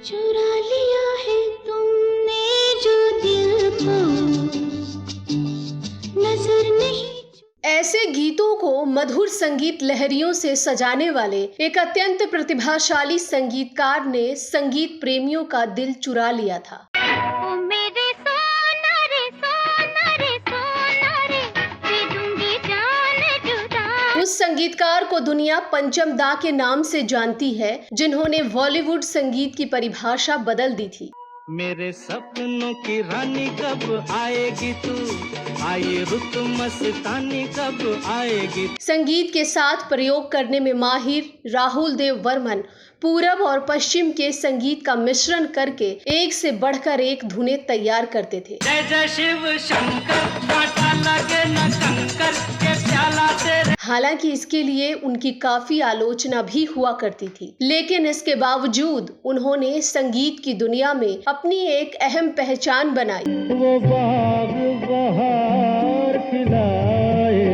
चुरा लिया है तुमने जो दिल को, नजर नहीं। ऐसे गीतों को मधुर संगीत लहरियों से सजाने वाले एक अत्यंत प्रतिभाशाली संगीतकार ने संगीत प्रेमियों का दिल चुरा लिया था। उस संगीतकार को दुनिया पंचम दा के नाम से जानती है, जिन्होंने बॉलीवुड संगीत की परिभाषा बदल दी थी। मेरे सपनों की रानी कब आएगी तू, आए रुत मस्तानी कब आएगी। संगीत के साथ प्रयोग करने में माहिर राहुल देव वर्मन पूरब और पश्चिम के संगीत का मिश्रण करके एक से बढ़कर एक धुनें तैयार करते थे। जय जय शिव शंकर, कांटा लगे न कंकर के प्याला तेरे। हालांकि इसके लिए उनकी काफी आलोचना भी हुआ करती थी, लेकिन इसके बावजूद उन्होंने संगीत की दुनिया में अपनी एक अहम पहचान बनाई। वो बाग बहार खिलाए,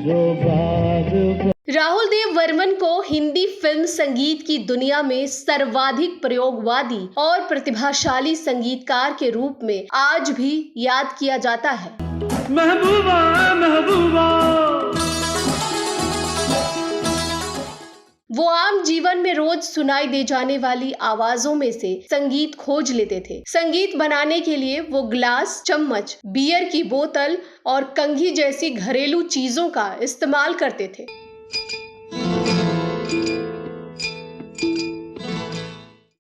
जो बाग। राहुल देव वर्मन को हिंदी फिल्म संगीत की दुनिया में सर्वाधिक प्रयोगवादी और प्रतिभाशाली संगीतकार के रूप में आज भी याद किया जाता है। महबूबा महबूबा। वो आम जीवन में रोज सुनाई दे जाने वाली आवाजों में से संगीत खोज लेते थे। संगीत बनाने के लिए वो ग्लास, चम्मच, बियर की बोतल और कंघी जैसी घरेलू चीजों का इस्तेमाल करते थे।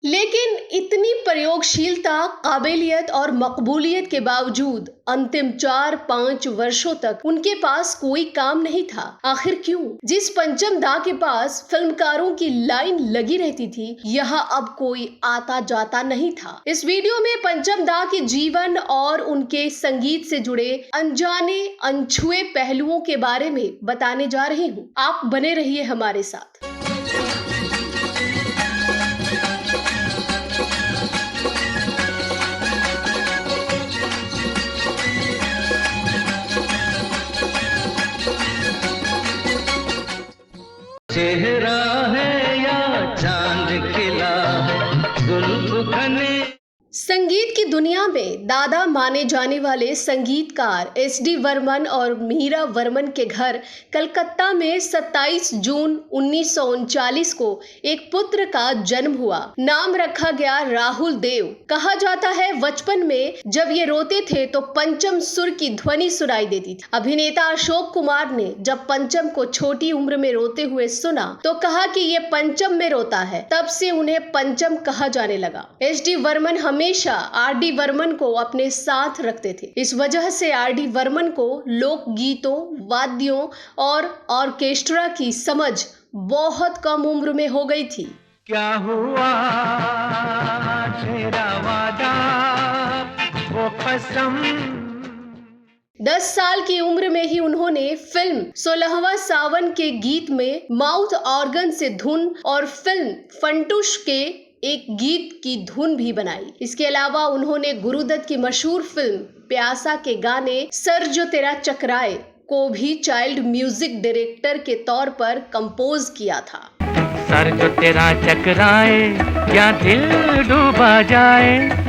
लेकिन इतनी प्रयोगशीलता, काबिलियत और मकबूलियत के बावजूद अंतिम 4-5 वर्षों तक उनके पास कोई काम नहीं था। आखिर क्यों? जिस पंचम दा के पास फिल्मकारों की लाइन लगी रहती थी, यहाँ अब कोई आता जाता नहीं था। इस वीडियो में पंचम दा के जीवन और उनके संगीत से जुड़े अनजाने अनछुए पहलुओं के बारे में बताने जा रही हूँ। आप बने रहिए हमारे साथ। चेहरा है या चांद खिला है, गुलबुखने। संगीत की दुनिया में दादा माने जाने वाले संगीतकार एस.डी. वर्मन और मीरा वर्मन के घर कलकत्ता में 27 जून 1939 को एक पुत्र का जन्म हुआ। नाम रखा गया राहुल देव। कहा जाता है बचपन में जब ये रोते थे तो पंचम सुर की ध्वनि सुनाई देती थी। अभिनेता अशोक कुमार ने जब पंचम को छोटी उम्र में रोते हुए सुना तो कहा कि ये पंचम में रोता है। तब से उन्हें पंचम कहा जाने लगा। एस.डी. वर्मन हमेशा आर.डी. वर्मन को अपने साथ रखते थे। इस वजह से आर.डी. वर्मन को लोक गीतों, वाद्यों और ऑर्केस्ट्रा की समझ बहुत कम उम्र में हो गई थी। क्या हुआ तेरा वादा, वो कसम। 10 साल की उम्र में ही उन्होंने फिल्म 16वां सावन के गीत में माउथ ऑर्गन से धुन और फिल्म फंटूश के एक गीत की धुन भी बनाई। इसके अलावा उन्होंने गुरुदत्त की मशहूर फिल्म प्यासा के गाने सर जो तेरा चकराए को भी चाइल्ड म्यूजिक डायरेक्टर के तौर पर कंपोज किया था। सर जो तेरा चकराए या दिल डूबा जाए,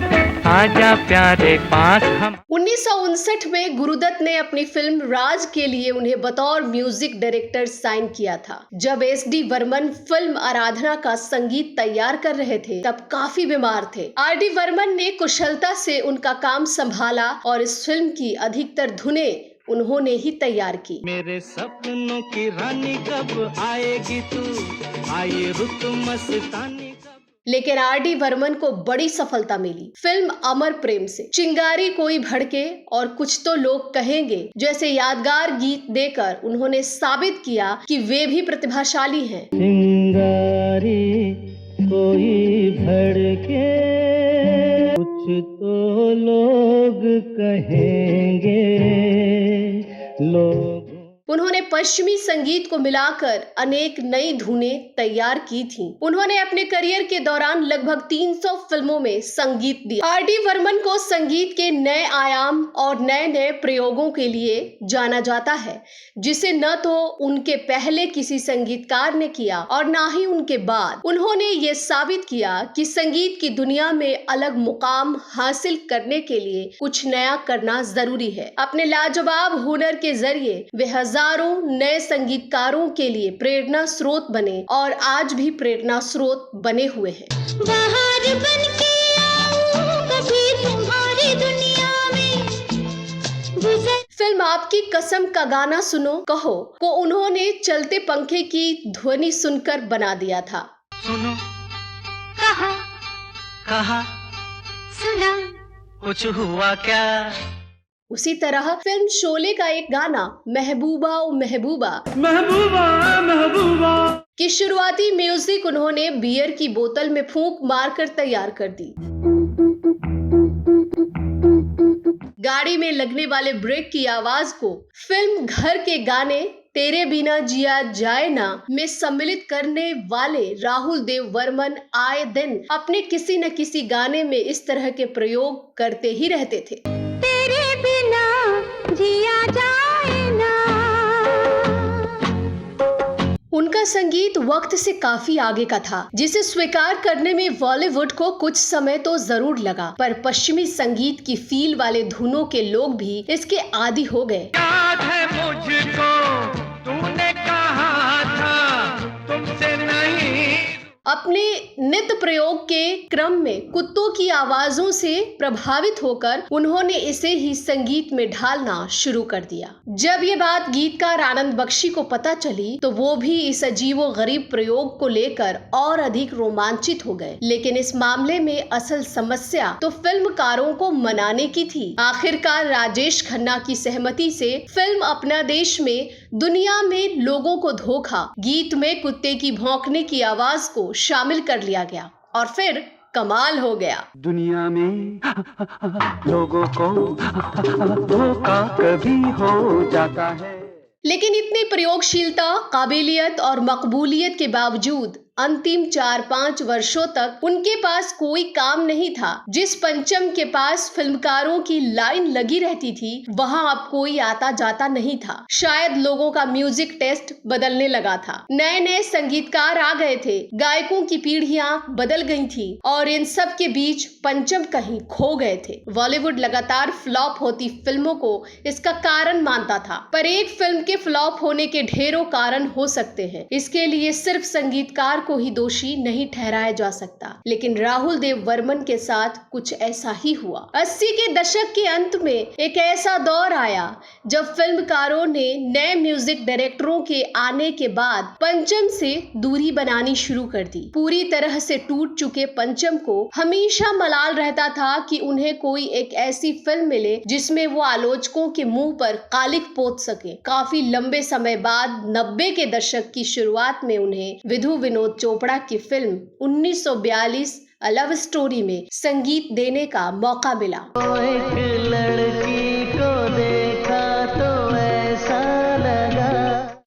आजा प्यारे पास हम। 1959 में गुरुदत्त ने अपनी फिल्म राज के लिए उन्हें बतौर म्यूजिक डायरेक्टर साइन किया था। जब एस.डी. वर्मन फिल्म आराधना का संगीत तैयार कर रहे थे तब काफी बीमार थे। आर.डी. वर्मन ने कुशलता से उनका काम संभाला और इस फिल्म की अधिकतर धुनें उन्होंने ही तैयार की। मेरे सपनों की रानी कब आएगी तू, आए रुत मस्तानी कब। लेकिन आर.डी. वर्मन को बड़ी सफलता मिली फिल्म अमर प्रेम से। चिंगारी कोई भड़के और कुछ तो लोग कहेंगे जैसे यादगार गीत देकर उन्होंने साबित किया कि वे भी प्रतिभाशाली हैं। चिंगारी कोई भड़के, कुछ तो लोग कहेंगे, लोग। उन्होंने पश्चिमी संगीत को मिलाकर अनेक नई धुनें तैयार की थीं। उन्होंने अपने करियर के दौरान लगभग 300 फिल्मों में संगीत दिया। आर.डी. बर्मन को संगीत के नए आयाम और नए नए प्रयोगों के लिए जाना जाता है, जिसे न तो उनके पहले किसी संगीतकार ने किया और न ही उनके बाद। उन्होंने ये साबित किया कि संगीत की दुनिया में अलग मुकाम हासिल करने के लिए कुछ नया करना जरूरी है। अपने लाजवाब हुनर के जरिए वे हजारों नए संगीतकारों के लिए प्रेरणा स्रोत बने और आज भी प्रेरणा स्रोत बने हुए हैं। बाहर बनके आऊं कभी तुम्हारी दुनिया में गुजर। फिल्म आपकी कसम का गाना सुनो कहो को उन्होंने चलते पंखे की ध्वनि सुनकर बना दिया था। सुनो कहा कहा सुना कुछ हुआ क्या। उसी तरह फिल्म शोले का एक गाना महबूबा ओ महबूबा महबूबा महबूबा की शुरुआती म्यूजिक उन्होंने बियर की बोतल में फूंक मारकर तैयार कर दी। गाड़ी में लगने वाले ब्रेक की आवाज को फिल्म घर के गाने तेरे बिना जिया जाए ना में सम्मिलित करने वाले राहुल देव वर्मन आए दिन अपने किसी न किसी गाने में इस तरह के प्रयोग करते ही रहते थे। तेरे बिना जिया जाए ना। उनका संगीत वक्त से काफी आगे का था, जिसे स्वीकार करने में बॉलीवुड को कुछ समय तो जरूर लगा, पर पश्चिमी संगीत की फील वाले धुनों के लोग भी इसके आदी हो गए। याद है मुझको तूने कहा था तुमसे नहीं। अपने नित्य प्रयोग के क्रम में कुत्तों की आवाजों से प्रभावित होकर उन्होंने इसे ही संगीत में ढालना शुरू कर दिया। जब ये बात गीतकार आनंद बख्शी को पता चली तो वो भी इस अजीबो गरीब प्रयोग को लेकर और अधिक रोमांचित हो गए। लेकिन इस मामले में असल समस्या तो फिल्मकारों को मनाने की थी। आखिरकार राजेश खन्ना की सहमति से फिल्म अपना देश में दुनिया में लोगों को धोखा गीत में कुत्ते की भौंकने की आवाज को शामिल कर लिया गया और फिर कमाल हो गया। दुनिया में लोगों को धोखा कभी हो जाता है। लेकिन इतनी प्रयोगशीलता, काबिलियत और मकबूलियत के बावजूद अंतिम 4-5 वर्षों तक उनके पास कोई काम नहीं था। जिस पंचम के पास फिल्मकारों की लाइन लगी रहती थी वहां अब कोई आता जाता नहीं था। शायद लोगों का म्यूजिक टेस्ट बदलने लगा था। नए नए संगीतकार आ गए थे, गायकों की पीढ़ियां बदल गई थी और इन सब के बीच पंचम कहीं खो गए थे। बॉलीवुड लगातार फ्लॉप होती फिल्मों को इसका कारण मानता था, पर एक फिल्म के फ्लॉप होने के ढेरों कारण हो सकते हैं। इसके लिए सिर्फ संगीतकार को ही दोषी नहीं ठहराया जा सकता। लेकिन राहुल देव वर्मन के साथ कुछ ऐसा ही हुआ। 80 के दशक के अंत में एक ऐसा दौर आया जब फिल्मकारों ने नए म्यूजिक डायरेक्टरों के आने के बाद पंचम से दूरी बनानी शुरू कर दी। पूरी तरह से टूट चुके पंचम को हमेशा मलाल रहता था कि उन्हें कोई एक ऐसी फिल्म मिले जिसमें वो आलोचकों के मुंह पर कालिक पोत सके। काफी लंबे समय बाद 90 के दशक की शुरुआत में उन्हें विधु विनोद चोपड़ा की फिल्म 1942 अ लव स्टोरी में संगीत देने का मौका मिला। एक लड़की को देखा तो ऐसा लगा।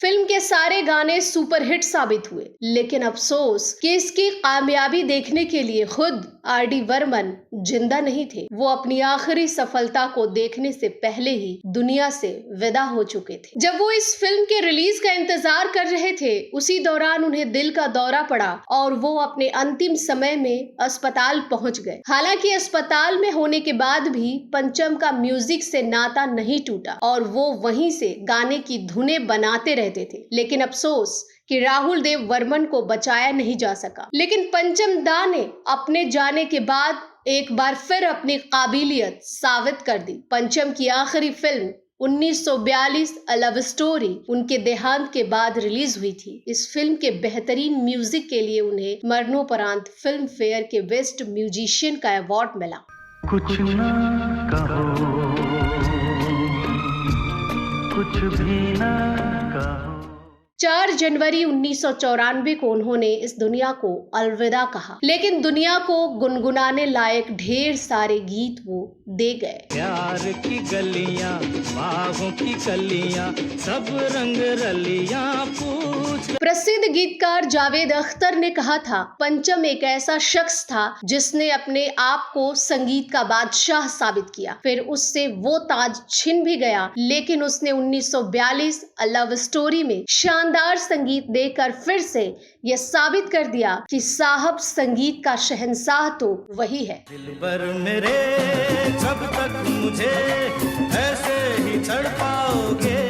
फिल्म के सारे गाने सुपरहिट साबित हुए, लेकिन अफसोस कि इसकी कामयाबी देखने के लिए खुद आर.डी. बर्मन जिंदा नहीं थे। वो अपनी आखिरी सफलता को देखने से पहले ही दुनिया से विदा हो चुके थे। जब वो इस फिल्म के रिलीज का इंतजार कर रहे थे, उसी दौरान उन्हें दिल का दौरा पड़ा और वो अपने अंतिम समय में अस्पताल पहुंच गए। हालांकि अस्पताल में होने के बाद भी पंचम का म्यूजिक से नाता नहीं टूटा और वो वहीं से गाने की धुनें बनाते रहते थे। लेकिन अफसोस कि राहुल देव वर्मन को बचाया नहीं जा सका। लेकिन पंचम दा ने अपने जाने के बाद एक बार फिर अपनी काबिलियत साबित कर दी। पंचम की आखिरी फिल्म 1942 अ लव स्टोरी उनके देहांत के बाद रिलीज हुई थी। इस फिल्म के बेहतरीन म्यूजिक के लिए उन्हें मरणोपरांत फिल्म फेयर के बेस्ट म्यूजिशियन का अवार्ड मिला। कुछ ना कहो, कुछ भी ना कहो। 4 जनवरी 1994 को उन्होंने इस दुनिया को अलविदा कहा, लेकिन दुनिया को गुनगुनाने लायक ढेर सारे गीत वो दे गए। प्यार की गलियां, बाहों की कलियां, सब रंग रलियां पूछ। प्रसिद्ध गीतकार जावेद अख्तर ने कहा था, पंचम एक ऐसा शख्स था जिसने अपने आप को संगीत का बादशाह साबित किया। फिर उससे वो ताज छिन भी गया, लेकिन उसने 1942 अ लव स्टोरी में शानदार संगीत देकर फिर से ये साबित कर दिया कि साहब संगीत का शहंशाह तो वही है। दिलबर मेरे जब तक मुझे ऐसे ही छड़ पाओगे।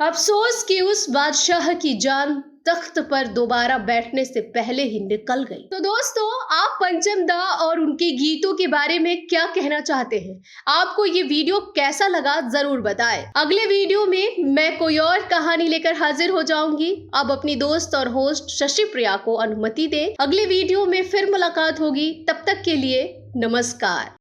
अफसोस कि उस बादशाह की जान तख्त पर दोबारा बैठने से पहले ही निकल गई। तो दोस्तों, आप पंचम दा और उनके गीतों के बारे में क्या कहना चाहते हैं? आपको ये वीडियो कैसा लगा जरूर बताएं। अगले वीडियो में मैं कोई और कहानी लेकर हाजिर हो जाऊंगी। अब अपनी दोस्त और होस्ट शशि प्रिया को अनुमति दें। अगले वीडियो में फिर मुलाकात होगी, तब तक के लिए नमस्कार।